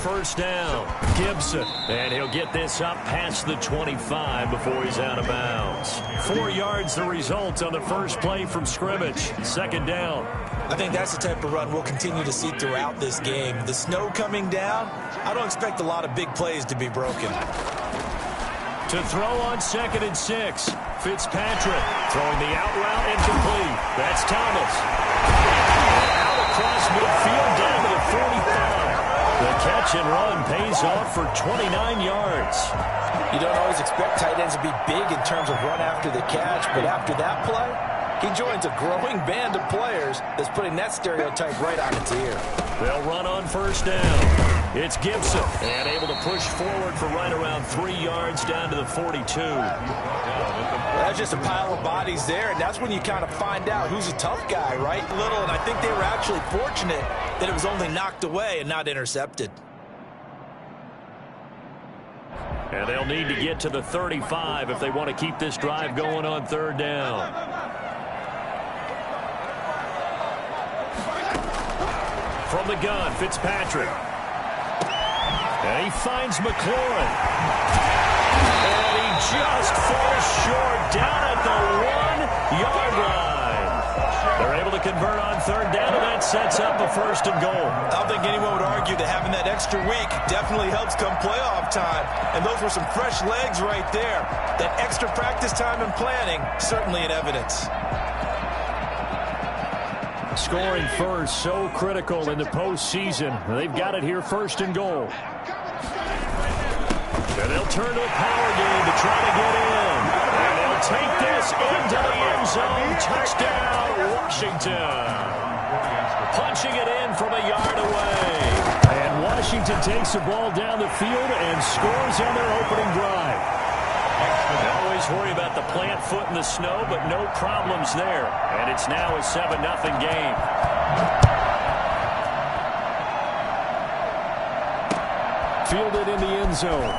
first down. Gibson, and he'll get this up past the 25 before he's out of bounds. 4 yards the result on the first play from scrimmage. Second down. I think that's the type of run we'll continue to see throughout this game. The snow coming down, I don't expect a lot of big plays to be broken. To throw on 2nd and 6. Fitzpatrick throwing the out route incomplete. That's Thomas. Out across midfield down to the 45. The catch and run pays off for 29 yards. You don't always expect tight ends to be big in terms of run after the catch, but after that play, he joins a growing band of players that's putting that stereotype right on its ear. They'll run on first down. It's Gibson, and able to push forward for right around 3 yards down to the 42. That's just a pile of bodies there, and that's when you kind of find out who's a tough guy, right? Little, and I think they were actually fortunate that it was only knocked away and not intercepted. And they'll need to get to the 35 if they want to keep this drive going on third down. From the gun, Fitzpatrick. And he finds McLaurin. And he just falls short down at the 1-yard line. They're able to convert on third down, and that sets up a first and goal. I don't think anyone would argue that having that extra week definitely helps come playoff time. And those were some fresh legs right there. That extra practice time and planning, certainly in evidence. Scoring first, so critical in the postseason. They've got it here first and goal. And they'll turn to a power game to try to get in. And they'll take this into the end zone. Touchdown, Washington. Punching it in from a yard away. And Washington takes the ball down the field and scores on their opening drive. They always worry about the plant foot in the snow, but no problems there. And it's now a 7-0 game. Fielded in the end zone.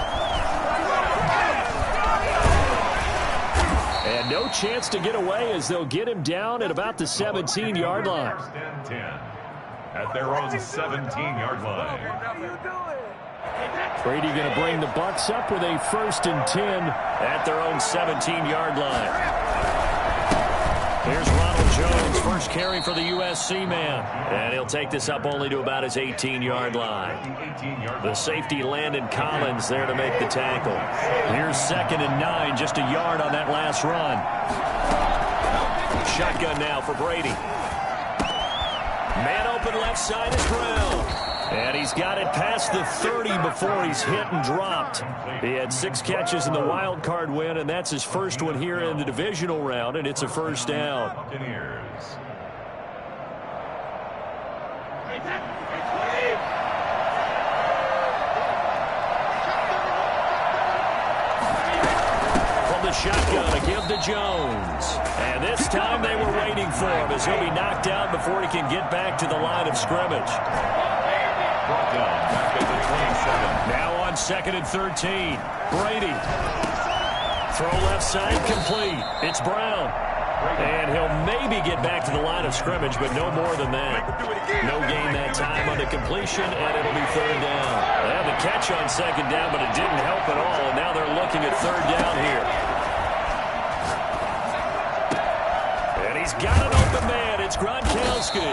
And no chance to get away as they'll get him down at about the 17-yard line. At their own 17-yard line. Brady going to bring the Bucs up with a 1st and 10 at their own 17-yard line. Here's Ronald Jones, first carry for the USC man. And he'll take this up only to about his 18-yard line. The safety Landon Collins there to make the tackle. Here's 2nd and 9, just a yard on that last run. Shotgun now for Brady. Man open left side is Brown. And he's got it past the 30 before he's hit and dropped. He had 6 catches in the wild card win, and that's his first one here in the divisional round, and it's a first down. From the shotgun, a give to Jones. And this time they were waiting for him as he'll be knocked out before he can get back to the line of scrimmage. Now on 2nd and 13. Brady. Throw left side complete. It's Brown. And he'll maybe get back to the line of scrimmage, but no more than that. No gain that time on the completion, and it'll be third down. They had the catch on 2nd down, but it didn't help at all, and now they're looking at third down here. And he's got an open man. It's Gronkowski.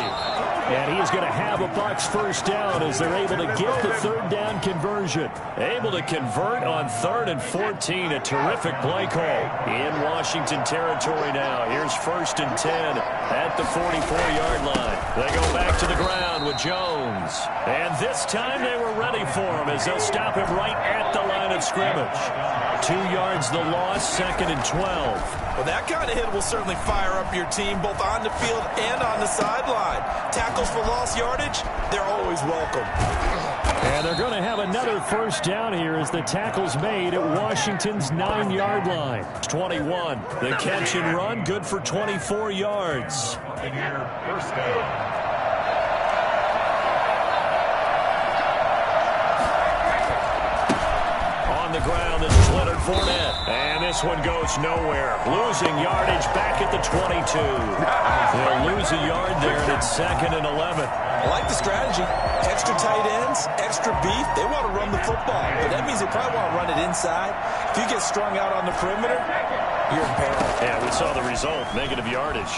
And he's going to have a Bucs first down as they're able to get the third down conversion. Able to convert on 3rd and 14. A terrific play call in Washington territory now. Here's 1st and 10 at the 44-yard line. They go back to the ground with Jones. And this time they were ready for him as they'll stop him right at the line of scrimmage. 2 yards the loss, 2nd and 12. Well, that kind of hit will certainly fire up your team both on the field and on the sideline. Tackles for lost yardage, they're always welcome. And they're going to have another first down here as the tackle's made at Washington's 9-yard line. 21. The catch and run, good for 24 yards. First down. On the ground, this is Leonard Fournette. And this one goes nowhere. Losing yardage back at the 22. They'll lose a yard there, and it's 2nd and 11. I like the strategy. Extra tight ends, extra beef. They want to run the football, but that means they probably want to run it inside. If you get strung out on the perimeter, you're in peril. Yeah, we saw the result, negative yardage.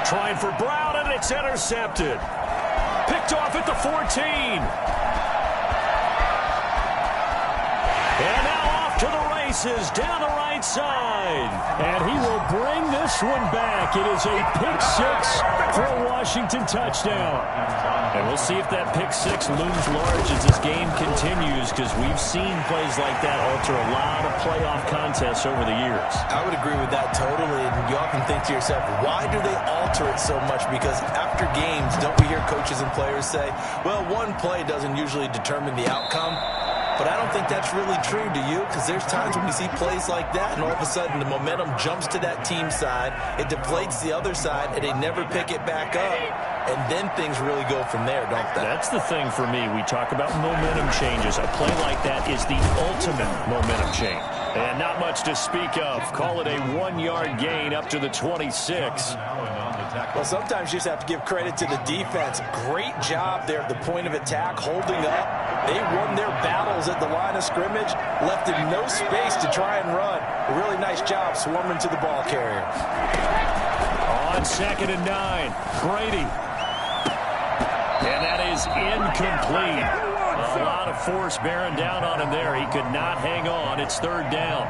Trying for Brown, and it's intercepted. Picked off at the 14. And now off to the races down the right side. And he will bring this one back. It is a pick six for a Washington touchdown. And we'll see if that pick six looms large as this game continues, because we've seen plays like that alter a lot of playoff contests over the years. I would agree with that totally. And you often think to yourself, why do they alter it so much? Because after games, don't we hear coaches and players say, well, one play doesn't usually determine the outcome? But I don't think that's really true, do you? Because there's times when you see plays like that, and all of a sudden the momentum jumps to that team side, it deflates the other side, and they never pick it back up. And then things really go from there, don't they? That's the thing for me. We talk about momentum changes. A play like that is the ultimate momentum change. And not much to speak of. Call it a 1-yard gain up to the 26. Well, sometimes you just have to give credit to the defense. Great job there at the point of attack, holding up. They won their battles at the line of scrimmage, left him no space to try and run. A really nice job swarming to the ball carrier. On 2nd and 9, Brady. And that is incomplete. A lot of force bearing down on him there. He could not hang on. It's 3rd down.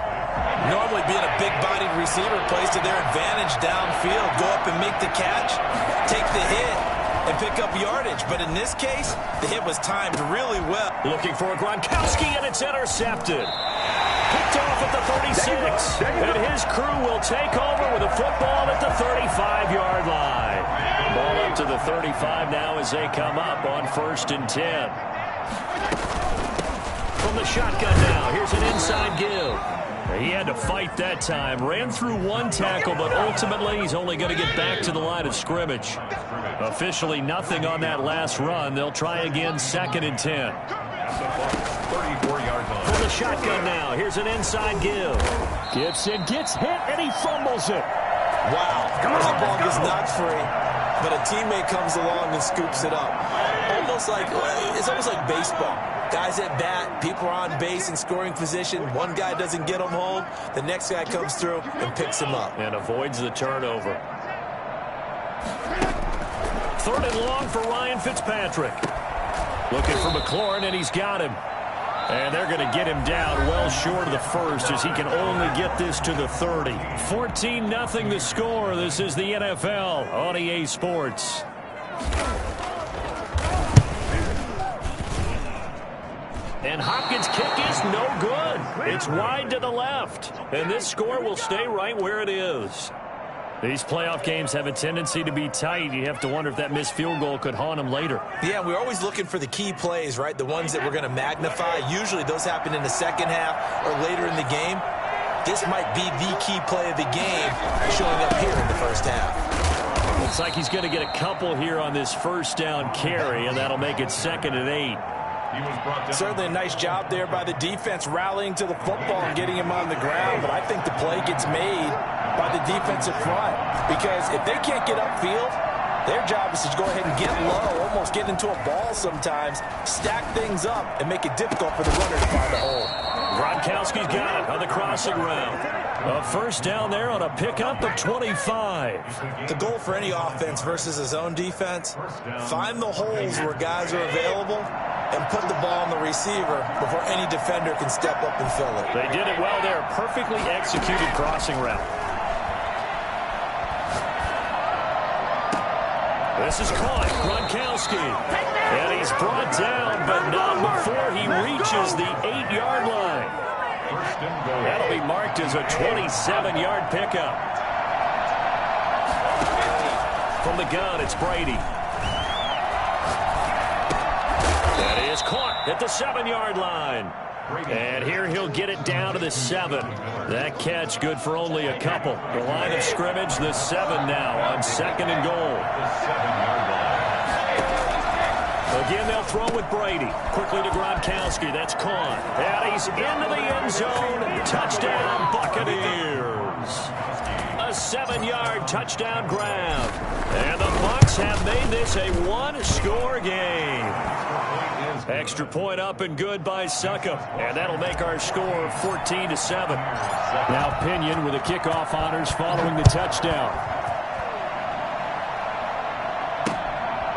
Normally being a big-bodied receiver plays to their advantage downfield. Go up and make the catch, take the hit, and pick up yardage. But in this case, the hit was timed really well. Looking for Gronkowski, and it's intercepted. Picked off at the 36. And his crew will take over with a football at the 35-yard line. Ball up to the 35 now as they come up on 1st and 10. From the shotgun now, here's an inside give. He had to fight that time. Ran through one tackle, but ultimately he's only going to get back to the line of scrimmage. Officially nothing on that last run. They'll try again 2nd and 10. 34-yard line. From the shotgun now, here's an inside give. Gibson gets hit, and he fumbles it. Wow, the ball gets knocked free, but a teammate comes along and scoops it up. It's almost like baseball. Guys at bat, people are on base in scoring position. One guy doesn't get him home. The next guy comes through and picks him up. And avoids the turnover. 3rd and long for Ryan Fitzpatrick. Looking for McLaurin, and he's got him. And they're going to get him down well short of the first, as he can only get this to the 30. 14-0 the score. This is the NFL on EA Sports. And Hopkins' kick is no good. It's wide to the left. And this score will stay right where it is. These playoff games have a tendency to be tight. You have to wonder if that missed field goal could haunt them later. Yeah, we're always looking for the key plays, right? The ones that we're going to magnify. Usually those happen in the second half or later in the game. This might be the key play of the game showing up here in the first half. Looks like he's going to get a couple here on this 1st down carry, and that'll make it 2nd and 8. Certainly a nice job there by the defense, rallying to the football and getting him on the ground. But I think the play gets made by the defensive front, because if they can't get upfield, their job is to go ahead and get low, almost get into a ball sometimes, stack things up, and make it difficult for the runner to find a hole. Gronkowski's got it on the crossing route. A 1st down there on a pickup of 25. The goal for any offense versus his own defense, find the holes where guys are available and put the ball on the receiver before any defender can step up and fill it. They did it well there. Perfectly executed crossing route. This is caught. Gronkowski. And he's brought down, but not before he reaches the 8-yard line. That'll be marked as a 27-yard pickup. From the gun, it's Brady. That is caught at the 7-yard line. And here he'll get it down to the 7. That catch good for only a couple. The line of scrimmage, the 7 now on 2nd and goal. Again, they'll throw with Brady. Quickly to Gronkowski. That's caught. And he's into the end zone. Touchdown, Buccaneers. A 7-yard touchdown grab. And the Bucs have made this a one-score game. Extra point up and good by Succop. And that'll make our score 14-7. Now Pinion with the kickoff honors following the touchdown.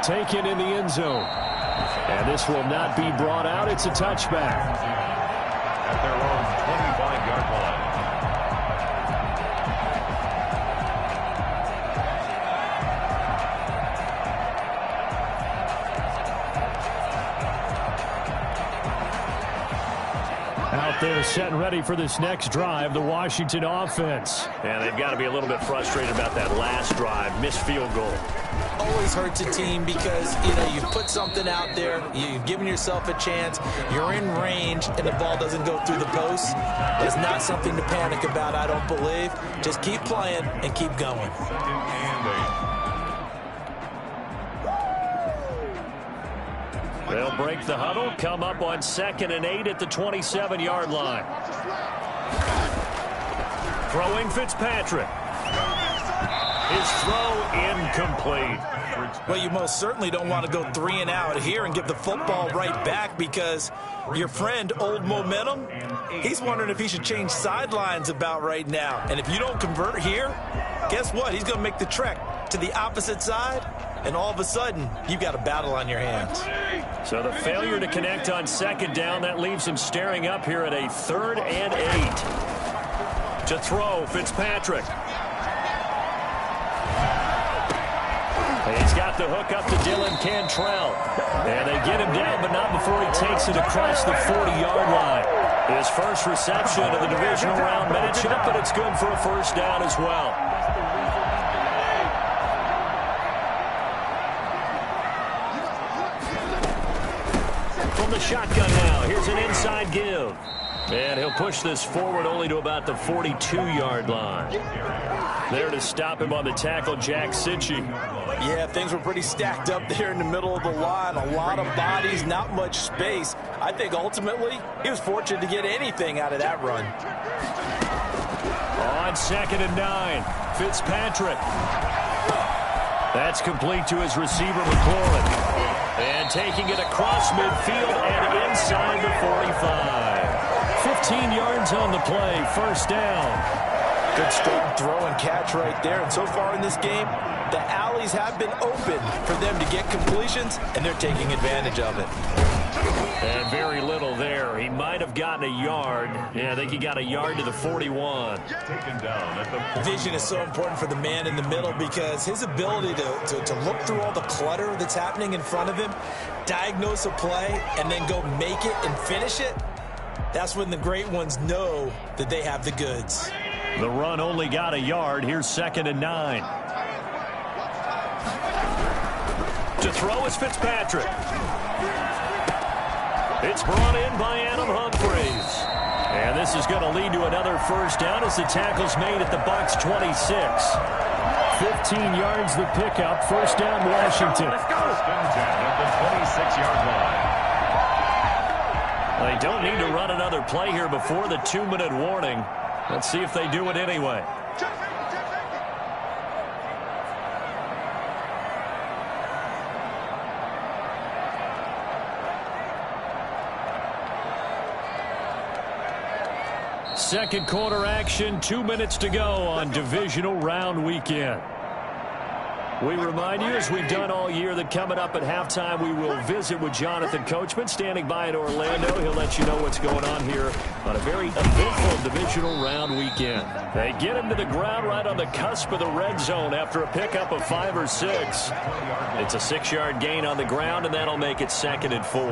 Taken in the end zone. And this will not be brought out. It's a touchback. At their own 25-yard line. Out there set and ready for this next drive, the Washington offense. And they've got to be a little bit frustrated about that last drive, missed field goal. Always hurts a team because, you put something out there, you've given yourself a chance, you're in range, and the ball doesn't go through the post. It's not something to panic about, I don't believe. Just keep playing and keep going. They'll break the huddle, come up on 2nd and 8 at the 27-yard line. Throwing Fitzpatrick. His throw incomplete. Well, you most certainly don't want to go 3 and out here and give the football right back because your friend, Old Momentum, he's wondering if he should change sidelines about right now. And if you don't convert here, guess what? He's going to make the trek to the opposite side, and all of a sudden, you've got a battle on your hands. So the failure to connect on 2nd down, that leaves him staring up here at a 3rd and 8. To throw, Fitzpatrick. He's got the hook up to Dylan Cantrell. And they get him down, but not before he takes it across the 40-yard line. His first reception of the divisional round matchup, but it's good for a first down as well. From the shotgun now, here's an inside give. And he'll push this forward only to about the 42-yard line. There to stop him on the tackle, Jack Cichy. Yeah, things were pretty stacked up there in the middle of the line. A lot of bodies, not much space. I think ultimately he was fortunate to get anything out of that run. On 2nd and 9, Fitzpatrick. That's complete to his receiver, McLaurin. And taking it across midfield and inside the 45. 15 yards on the play, first down. Good straight throw and catch right there. And so far in this game, the alleys have been open for them to get completions, and they're taking advantage of it. And very little there. He might have gotten a yard. Yeah, I think he got a yard to the 41. Taken down at the Vision is so important for the man in the middle because his ability to look through all the clutter that's happening in front of him, diagnose a play, and then go make it and finish it, that's when the great ones know that they have the goods. The run only got a yard. Here's 2nd and 9. To throw is Fitzpatrick. It's brought in by Adam Humphries. And this is going to lead to another first down as the tackle's made at the Bucs 26. 15 yards the pickup. First down, Washington. Let's go. At the 26-yard line. They don't need to run another play here before the 2-minute warning. Let's see if they do it anyway. Second quarter action, 2 minutes to go on divisional round weekend. We remind you, as we've done all year, that coming up at halftime, we will visit with Jonathan Coachman, standing by in Orlando. He'll let you know what's going on here on a very eventful divisional round weekend. They get him to the ground right on the cusp of the red zone after a pickup of 5 or 6. It's a 6-yard gain on the ground, and that'll make it 2nd and 4.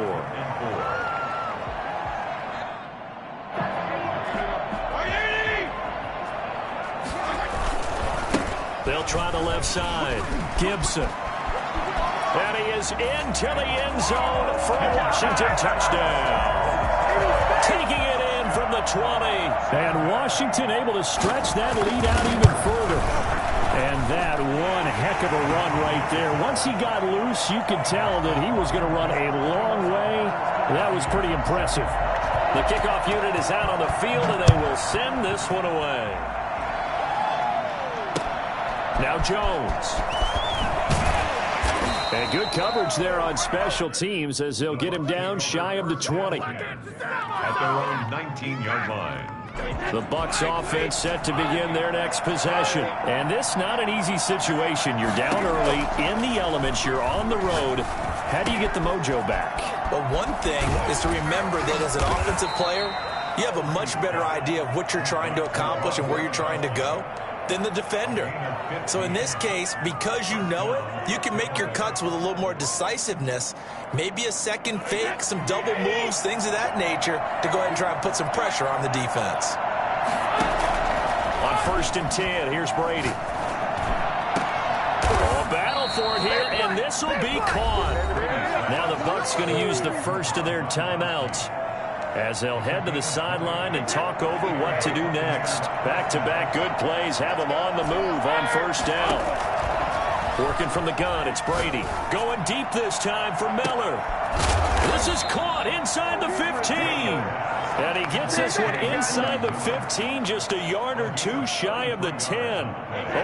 They'll try the left side. Gibson. And he is into the end zone for a Washington touchdown. Taking it in from the 20. And Washington able to stretch that lead out even further. And that one heck of a run right there. Once he got loose, you could tell that he was going to run a long way. That was pretty impressive. The kickoff unit is out on the field, and they will send this one away. Now Jones. And good coverage there on special teams as they'll get him down shy of the 20. At their own 19-yard line. The Bucs offense set to begin their next possession. And this not an easy situation. You're down early, in the elements, you're on the road. How do you get the mojo back? Well, one thing is to remember that as an offensive player, you have a much better idea of what you're trying to accomplish and where you're trying to go than the defender. So in this case, because you know it, you can make your cuts with a little more decisiveness, maybe a second fake, some double moves, things of that nature, to go ahead and try and put some pressure on the defense. On 1st and 10, here's Brady. A battle for it here, and this will be caught. Now the Bucs going to use the first of their timeouts as they'll head to the sideline and talk over what to do next. Back-to-back good plays have them on the move on 1st down. Working from the gun, it's Brady. Going deep this time for Miller. This is caught inside the 15. And he gets this one inside the 15, just a yard or two shy of the 10.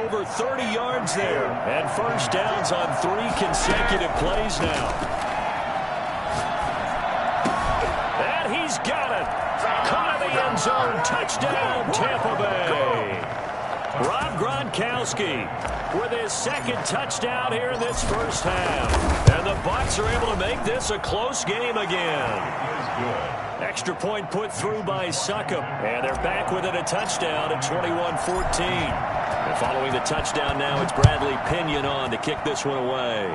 Over 30 yards there. And 1st downs on 3 consecutive plays now. He's got it. Caught in the end zone. Touchdown, Tampa Bay. Rob Gronkowski with his 2nd touchdown here in this 1st half. And the Bucs are able to make this a close game again. Extra point put through by Succop. And they're back within a touchdown at 21-14. And following the touchdown now, it's Bradley Pinion on to kick this one away.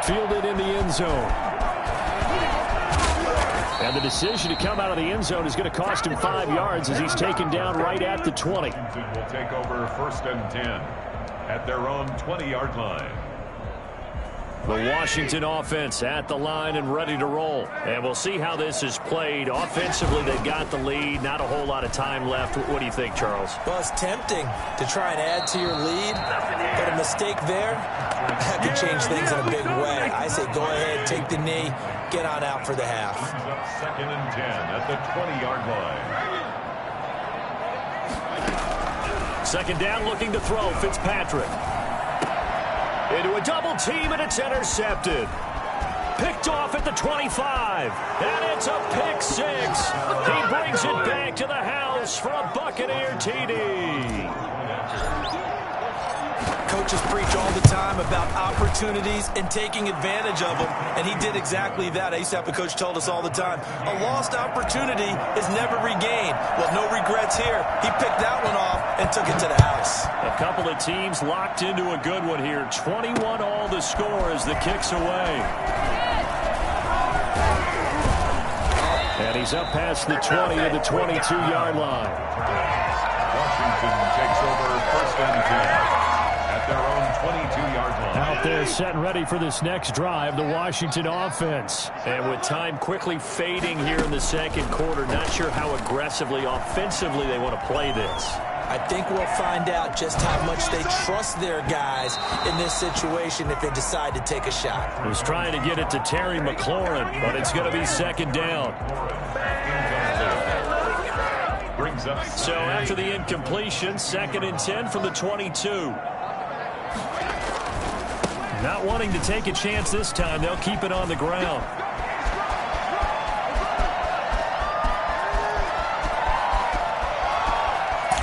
Fielded in the end zone. And the decision to come out of the end zone is going to cost him 5 yards as he's taken down right at the 20. Will take over 1st and 10 at their own 20-yard line. The Washington offense at the line and ready to roll. And we'll see how this is played. Offensively, they've got the lead. Not a whole lot of time left. What do you think, Charles? Well, it's tempting to try and add to your lead, but a mistake there, that could change things in a big way. I say go ahead, take the knee, get on out for the half. 2nd and 10 at the 20-yard line. 2nd down, looking to throw. Fitzpatrick. Into a double team, and it's intercepted. Picked off at the 25. And it's a pick 6. He brings it back to the house for a Buccaneer TD. Coaches preach all the time about opportunities and taking advantage of them, and he did exactly that. I used to have a coach told us all the time, a lost opportunity is never regained. Well, no regrets here. He picked that one off and took it to the house. A couple of teams locked into a good one here. 21 all the score as the kick's away. And he's up past the 20 to the 22-yard line. Washington takes over 1st and 10. At their own 22-yard line. Out there set and ready for this next drive, the Washington offense. And with time quickly fading here in the 2nd quarter, not sure how aggressively, offensively they want to play this. I think we'll find out just how much they trust their guys in this situation if they decide to take a shot. He was trying to get it to Terry McLaurin, but it's going to be 2nd down. So after the incompletion, 2nd and 10 from the 22. Not wanting to take a chance this time, they'll keep it on the ground.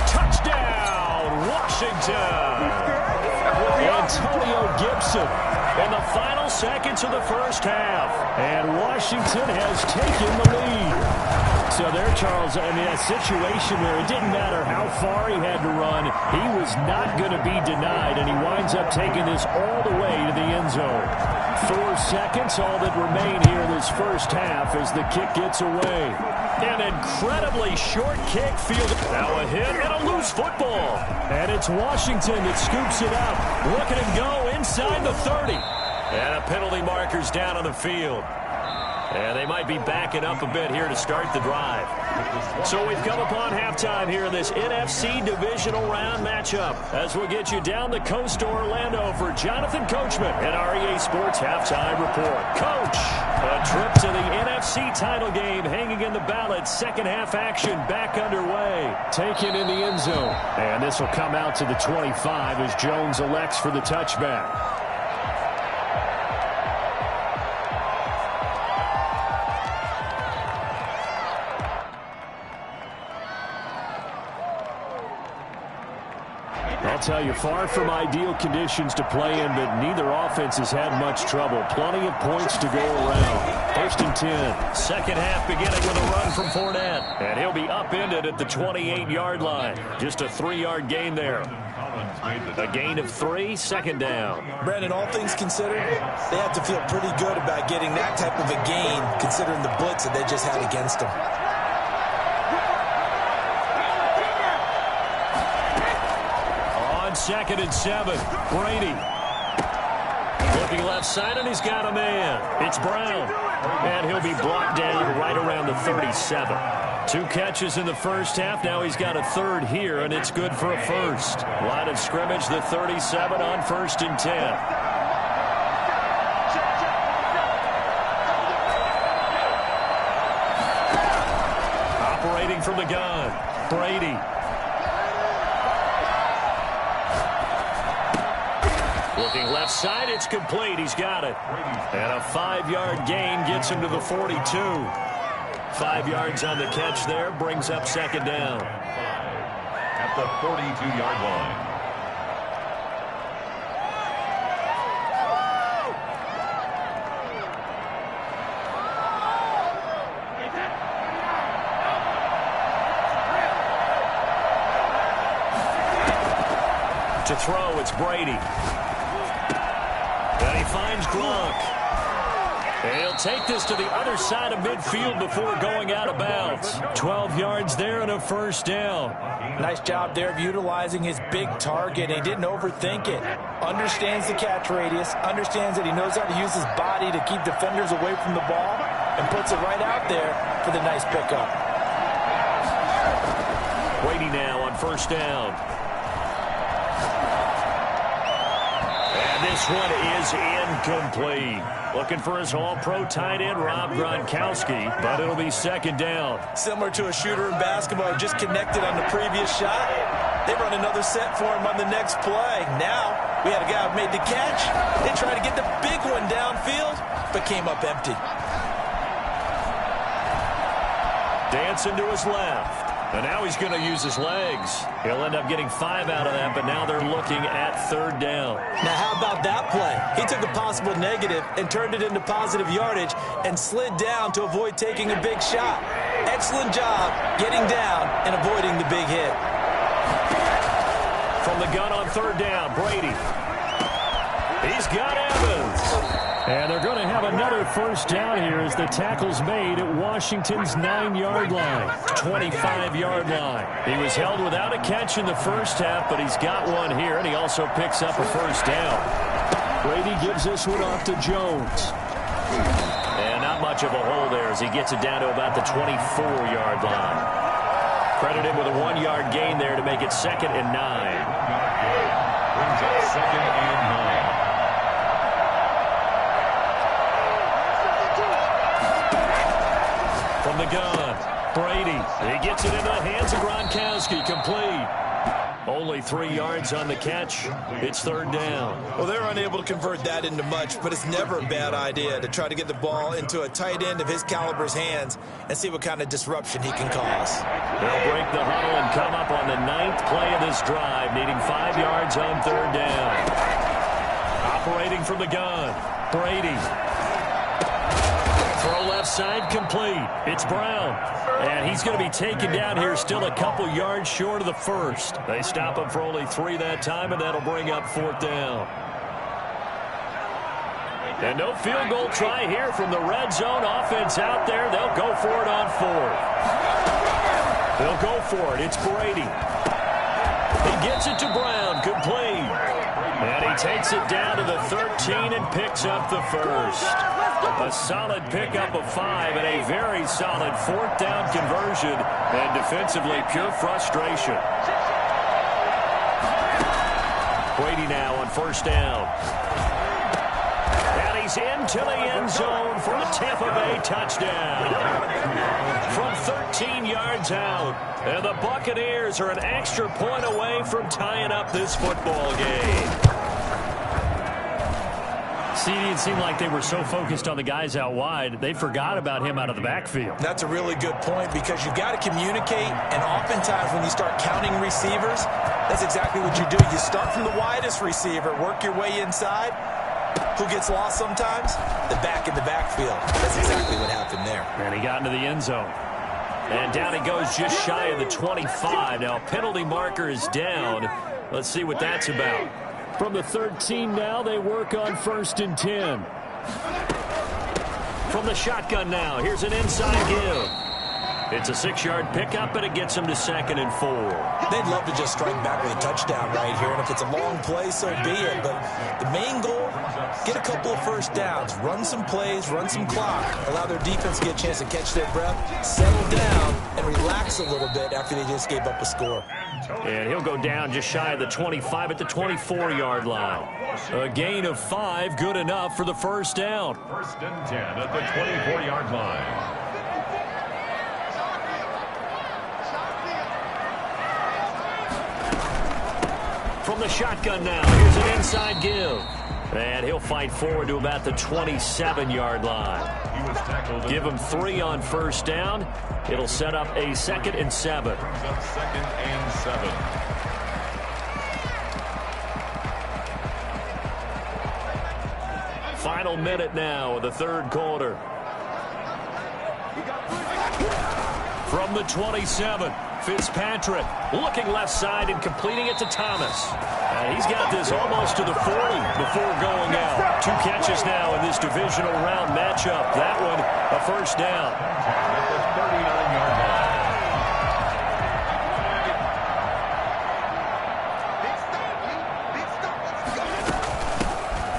Touchdown, Washington! Antonio Gibson in the final seconds of the 1st half. And Washington has taken the lead. So there, Charles, in a situation where it didn't matter how far he had to run, he was not going to be denied, and he winds up taking this all the way to the end zone. 4 seconds, all that remain here in this 1st half as the kick gets away. An incredibly short kick fielded. Now a hit and a loose football. And it's Washington that scoops it up. Look at him go inside the 30. And a penalty marker's down on the field. And they might be backing up a bit here to start the drive. So we've come upon halftime here in this NFC Divisional Round matchup. As we'll get you down the coast to Orlando for Jonathan Coachman and our EA Sports Halftime Report. Coach, a trip to the NFC title game hanging in the balance. Second half action back underway. Taken in the end zone. And this will come out to the 25 as Jones elects for the touchback. I'll tell you, far from ideal conditions to play in, but neither offense has had much trouble. Plenty of points to go around. First and 10. Second half beginning with a run from Fournette. And he'll be upended at the 28-yard line. Just a 3-yard gain there. A gain of 3, second down. Brandon, all things considered, they have to feel pretty good about getting that type of a gain, considering the blitz that they just had against them. Second and 7. Brady. Looking left side, and he's got a man. It's Brown. And he'll be brought down right around the 37. 2 catches in the first half. Now he's got a third here, and it's good for a first. Line of scrimmage, the 37 on first and 10. Operating from the gun. Brady. Looking left side, it's complete. He's got it. And a 5-yard gain gets him to the 42. 5 yards on the catch there, brings up second down. At the 42-yard line. To throw, it's Brady. And he finds Gronk. And he'll take this to the other side of midfield before going out of bounds. 12 yards there and a first down. Nice job there of utilizing his big target. He didn't overthink it. Understands the catch radius. Understands that he knows how to use his body to keep defenders away from the ball. And puts it right out there for the nice pickup. Brady now on first down. This one is incomplete. Looking for his all-pro tight end, Rob Gronkowski, but it'll be second down. Similar to a shooter in basketball, just connected on the previous shot. They run another set for him on the next play. Now, we had a guy who made the catch. They tried to get the big one downfield, but came up empty. Dancing to his left. And now he's going to use his legs. He'll end up getting 5 out of that, but now they're looking at third down. Now, how about that play? He took a possible negative and turned it into positive yardage and slid down to avoid taking a big shot. Excellent job getting down and avoiding the big hit. From the gun on third down, Brady. He's got Evans. And they're going to have another first down here as the tackle's made at Washington's 9-yard line, 25-yard line. He was held without a catch in the first half, but he's got one here, and he also picks up a first down. Brady gives this one off to Jones. And not much of a hole there as he gets it down to about the 24-yard line. Credited with a 1-yard gain there to make it second and 9. Brings up second and 9. From the gun, Brady. He gets it into the hands of Gronkowski. Complete. Only 3 yards on the catch. It's third down. Well, they're unable to convert that into much, but it's never a bad idea to try to get the ball into a tight end of his caliber's hands and see what kind of disruption he can cause. They'll break the huddle and come up on the 9th play of this drive, needing 5 yards on third down. Operating from the gun, Brady. Throw left side complete. It's Brown. And he's going to be taken down here still a couple yards short of the first. They stop him for only 3 that time, and that'll bring up fourth down. And no field goal try here from the red zone offense out there. They'll go for it on fourth. They'll go for it. It's Brady. He gets it to Brown. Complete. And he takes it down to the 13 and picks up the first. A solid pickup of 5 and a very solid 4th down conversion. And defensively, pure frustration. Brady now on 1st down. And he's into the end zone for a Tampa Bay touchdown. From 13 yards out. And the Buccaneers are an extra point away from tying up this football game. It seemed like they were so focused on the guys out wide, they forgot about him out of the backfield. That's a really good point because you've got to communicate, and oftentimes when you start counting receivers, that's exactly what you do. You start from the widest receiver, work your way inside. Who gets lost sometimes? The back in the backfield. That's exactly what happened there. And he got into the end zone. And down he goes just shy of the 25. Now, penalty marker is down. Let's see what that's about. From the 13 now, they work on 1st and 10. From the shotgun now, here's an inside give. It's a 6-yard pickup, and it gets him to 2nd and 4. They'd love to just strike back with a touchdown right here, and if it's a long play, so be it. But the main goal, get a couple of 1st downs, run some plays, run some clock, allow their defense to get a chance to catch their breath, settle down, and relax a little bit after they just gave up a score. And he'll go down just shy of the 25 at the 24-yard line. A gain of 5, good enough for the 1st down. 1st and 10 at the 24-yard line. From the shotgun now, here's an inside give. And he'll fight forward to about the 27-yard line. Give him 3 on 1st down. It'll set up a 2nd and 7. 2nd and 7. Final minute now of the 3rd quarter. From the 27, Fitzpatrick looking left side and completing it to Thomas. And he's got this almost to the 40 before going out. 2 catches now in this divisional round matchup. That one, a 1st down. At the 39-yard line.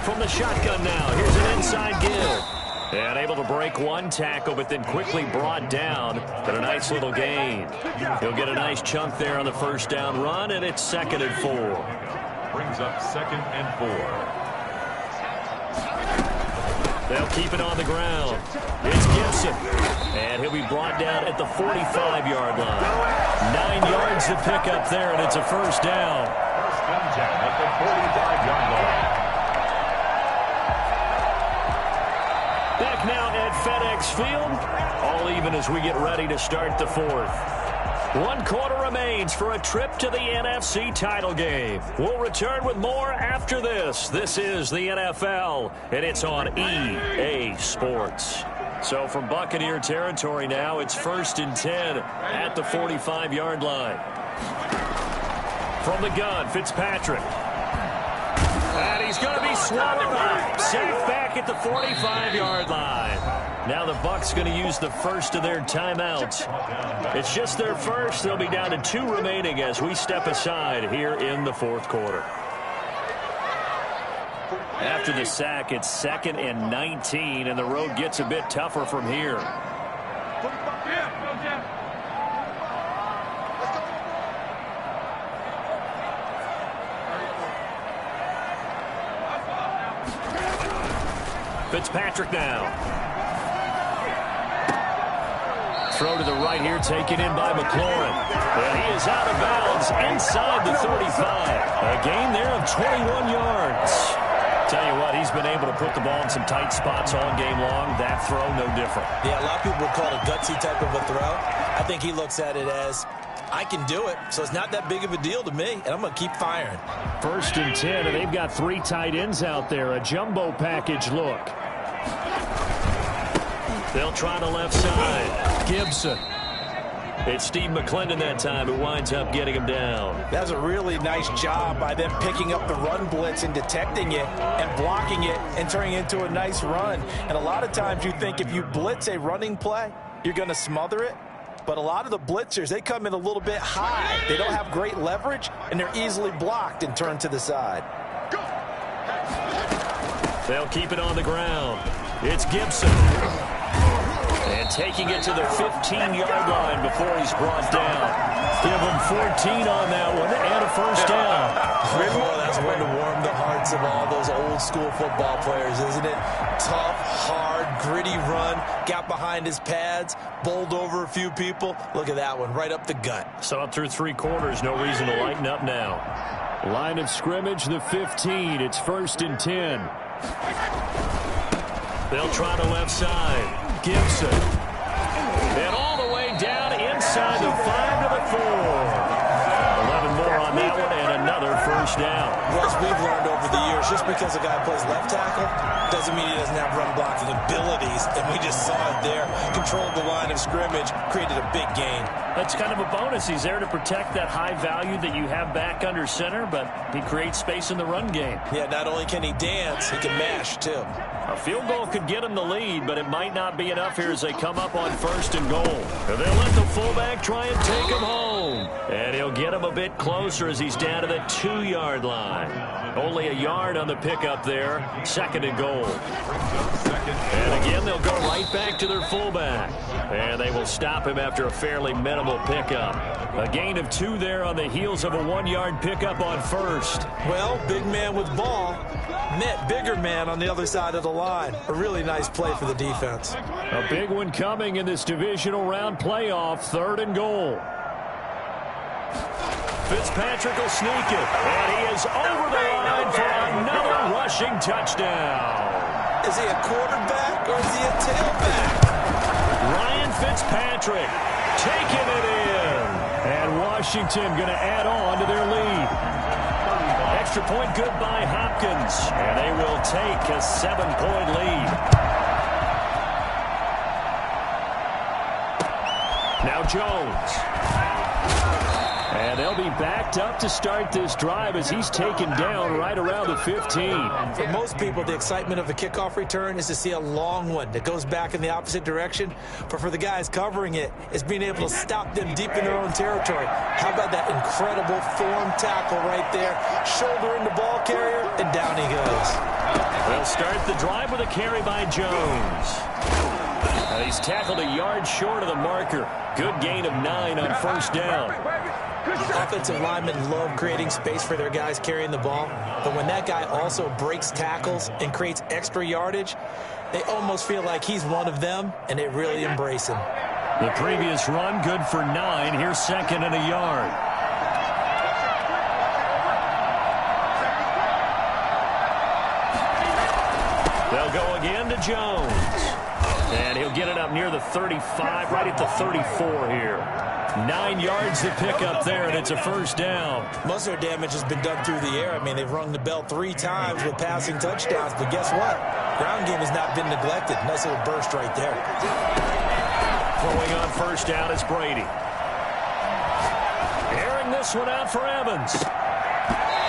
From the shotgun now, here's an inside give. And able to break 1 tackle, but then quickly brought down. But a nice little gain. He'll get a nice chunk there on the 1st down run, and it's 2nd and 4. Brings up 2nd and 4. They'll keep it on the ground. It's Gibson. And he'll be brought down at the 45-yard line. 9 yards to pick up there, and it's a 1st down. 1st and 10 at the 45-yard line. Back now at FedEx Field. All even as we get ready to start the 4th. 1 quarter remains for a trip to the NFC title game. We'll return with more after this. This is the NFL, and it's on EA Sports. So from Buccaneer territory now, it's 1st and 10 at the 45-yard line. From the gun, Fitzpatrick. And he's going to be swallowed up. Safe back at the 45-yard line. Now the Bucs going to use the first of their timeouts. It's just their first. They'll be down to 2 remaining as we step aside here in the 4th quarter. After the sack, it's 2nd and 19, and the road gets a bit tougher from here. Fitzpatrick now. Throw to the right here, taken in by McLaurin. And he is out of bounds inside the 35. A gain there of 21 yards. Tell you what, he's been able to put the ball in some tight spots all game long. That throw, no different. Yeah, a lot of people would call it a gutsy type of a throw. I think he looks at it as, I can do it, so it's not that big of a deal to me, and I'm going to keep firing. 1st and 10, and they've got 3 tight ends out there. A jumbo package look. They'll try the left side. Gibson. It's Steve McClendon that time who winds up getting him down. That was a really nice job by them picking up the run blitz and detecting it and blocking it and turning it into a nice run. And a lot of times you think if you blitz a running play, you're going to smother it. But a lot of the blitzers, they come in a little bit high. They don't have great leverage, and they're easily blocked and turned to the side. They'll keep it on the ground. It's Gibson. And taking it to the 15-yard line before he's brought down. Give him 14 on that one and a first down. Oh, that's one to warm the hearts of all those old-school football players, isn't it? Tough, hard, gritty run. Got behind his pads, bowled over a few people. Look at that one, right up the gut. So up through 3 quarters, no reason to lighten up now. Line of scrimmage, the 15. It's 1st and 10. They'll try the left side. Gibson. And all the way down inside the 5 to the 4. 11 more on that one and another first down. Russ, we've learned over the years, just because a guy plays left tackle doesn't mean he doesn't have run blocking abilities, and we just saw it there. Controlled the line of scrimmage, created a big gain. That's kind of a bonus. He's there to protect that high value that you have back under center, but he creates space in the run game. Yeah, not only can he dance, he can mash, too. A field goal could get him the lead, but it might not be enough here as they come up on 1st and goal. And they'll let the fullback try and take him home. And he'll get him a bit closer as he's down to the 2-yard line. Only a yard on the pickup there. 2nd and goal. And again, they'll go right back to their fullback. And they will stop him after a fairly minimal pickup. A gain of 2 there on the heels of a 1-yard pickup on 1st. Well, big man with ball met bigger man on the other side of the line. A really nice play for the defense. A big one coming in this divisional round playoff. 3rd and goal. Fitzpatrick will sneak it, and he is over the line for another rushing touchdown. Is he a quarterback or is he a tailback? Ryan Fitzpatrick taking it in, and Washington going to add on to their lead. Extra point good by Hopkins, and they will take a 7-point lead. Now Jones. And they'll be backed up to start this drive as he's taken down right around the 15. For most people, the excitement of a kickoff return is to see a long one that goes back in the opposite direction. But for the guys covering it, it's being able to stop them deep in their own territory. How about that incredible form tackle right there? Shoulder in the ball carrier, and down he goes. They'll start the drive with a carry by Jones. He's tackled a yard short of the marker. Good gain of 9 on 1st down. Offensive linemen love creating space for their guys carrying the ball, but when that guy also breaks tackles and creates extra yardage, they almost feel like he's one of them, and they really embrace him. The previous run, good for 9. Here's 2nd and a yard. They'll go again to Jones. And he'll get it up near the 35, right at the 34 here. 9 yards to pick up there, and it's a first down. Most of their damage has been done through the air. I mean, they've rung the bell 3 times with passing touchdowns, but guess what? Ground game has not been neglected. Nice little burst right there. Throwing on first down is Brady. Airing this one out for Evans.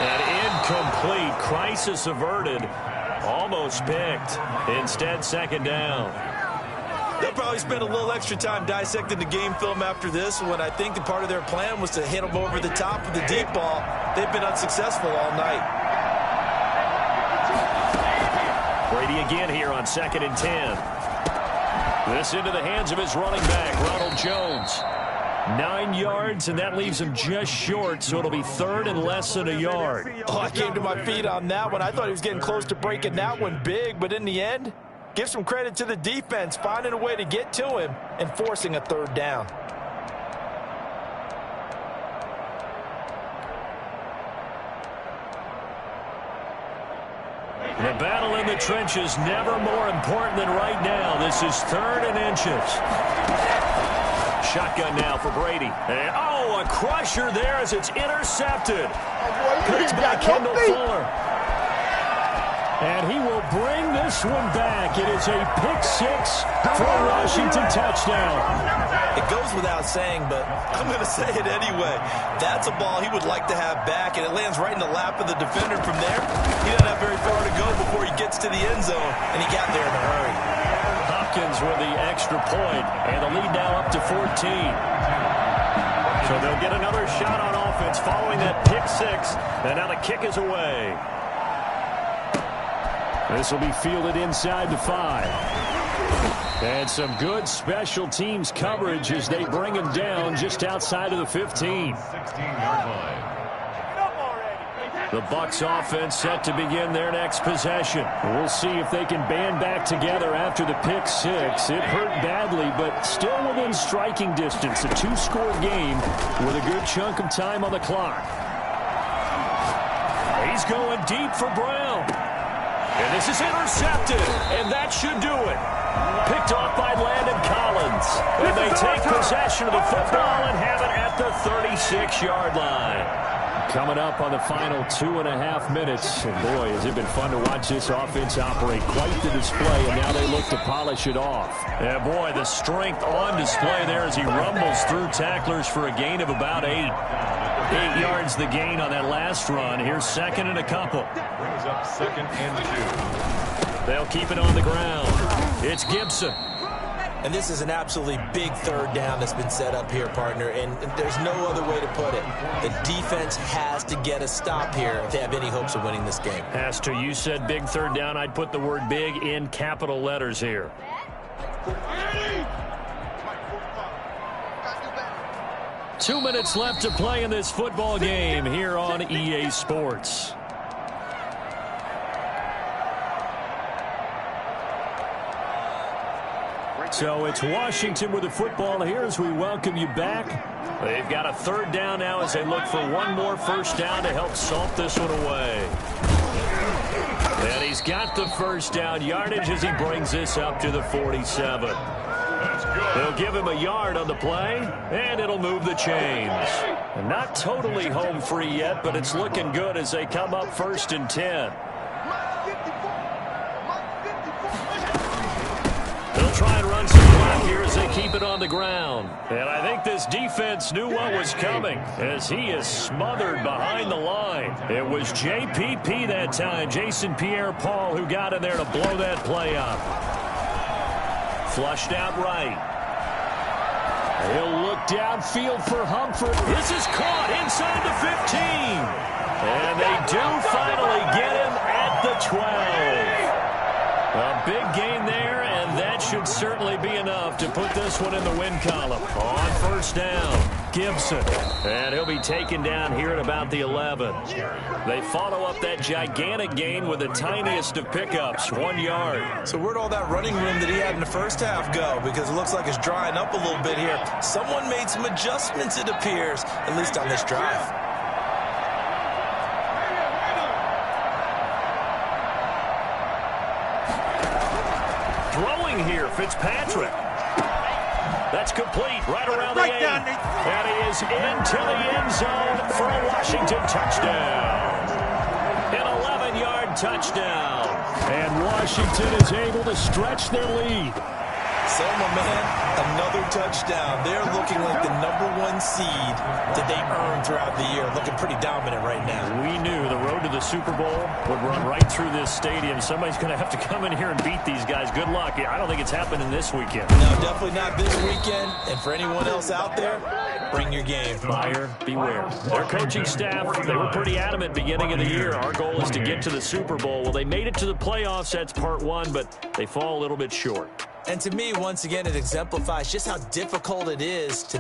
And incomplete. Crisis averted. Almost picked. Instead, 2nd down. They'll probably spend a little extra time dissecting the game film after this, when I think the part of their plan was to hit them over the top of the deep ball. They've been unsuccessful all night. Brady again here on 2nd and 10. This into the hands of his running back, Ronald Jones. 9 yards, and that leaves him just short, so it'll be 3rd and less than a yard. Oh, I came to my feet on that one. I thought he was getting close to breaking that one big, but in the end, give some credit to the defense, finding a way to get to him and forcing a 3rd down. The battle in the trenches never more important than right now. This is 3rd and inches. Shotgun now for Brady. And, oh, a crusher there as it's intercepted. Picked by Kendall Fuller. And he will bring this one back. It is a pick 6 for a Washington touchdown. It goes without saying, but I'm going to say it anyway. That's a ball he would like to have back, and it lands right in the lap of the defender from there. He doesn't have very far to go before he gets to the end zone, and he got there in a hurry. Hopkins with the extra point, and the lead now up to 14. So they'll get another shot on offense following that pick 6, and now the kick is away. This will be fielded inside the 5. And some good special teams coverage as they bring him down just outside of the 15. 16-yard line. The Bucs offense set to begin their next possession. We'll see if they can band back together after the pick 6. It hurt badly, but still within striking distance. A 2-score game with a good chunk of time on the clock. He's going deep for Brown. And this is intercepted, and that should do it. Picked off by Landon Collins. And they take possession of the football and have it at the 36-yard line. Coming up on the final 2.5 minutes. And boy, has it been fun to watch this offense operate. Quite the display, and now they look to polish it off. Yeah, boy, the strength on display there as he rumbles through tacklers for a gain of about 8. 8 yards the gain on that last run. Here's second and a couple. Brings up 2nd and 2. They'll keep it on the ground. It's Gibson. And this is an absolutely big 3rd down that's been set up here, partner, and there's no other way to put it. The defense has to get a stop here if they have any hopes of winning this game. Has to. You said big 3rd down. I'd put the word big in capital letters here. Two minutes left to play in this football game here on EA Sports. So it's Washington with the football here as we welcome you back. They've got a 3rd down now as they look for one more first down to help salt this one away. And he's got the first down yardage as he brings this up to the 47. They'll give him a yard on the play, and it'll move the chains. And not totally home free yet, but it's looking good as they come up 1st and 10. They'll try and run some clock here as they keep it on the ground. And I think this defense knew what was coming as he is smothered behind the line. It was JPP that time, Jason Pierre-Paul, who got in there to blow that play up. Flushed out right. He'll look downfield for Humphrey. This is caught inside the 15. And they do finally get him at the 12. A big gain there, and that should certainly be enough to put this one in the win column. On first down, Gibson. And he'll be taken down here at about the 11. They follow up that gigantic gain with the tiniest of pickups, 1 yard. So where'd all that running room that he had in the first half go? Because it looks like it's drying up a little bit here. Someone made some adjustments, it appears, at least on this drive. Throwing here, Fitzpatrick. That's complete right around the 8. And he is into the end zone for a Washington touchdown. An 11-yard touchdown. And Washington is able to stretch their lead. Selma, man, another touchdown. They're looking like the #1 seed that they earned throughout the year. Looking pretty dominant right now. We knew the road to the Super Bowl would run right through this stadium. Somebody's going to have to come in here and beat these guys. Good luck. I don't think it's happening this weekend. No, definitely not this weekend. And for anyone else out there, bring your game. Buyer beware. Their coaching staff, they were pretty adamant beginning of the year. Our goal is to get to the Super Bowl. Well, they made it to the playoffs. That's part 1, but they fall a little bit short. And to me, once again, it exemplifies just how difficult it is to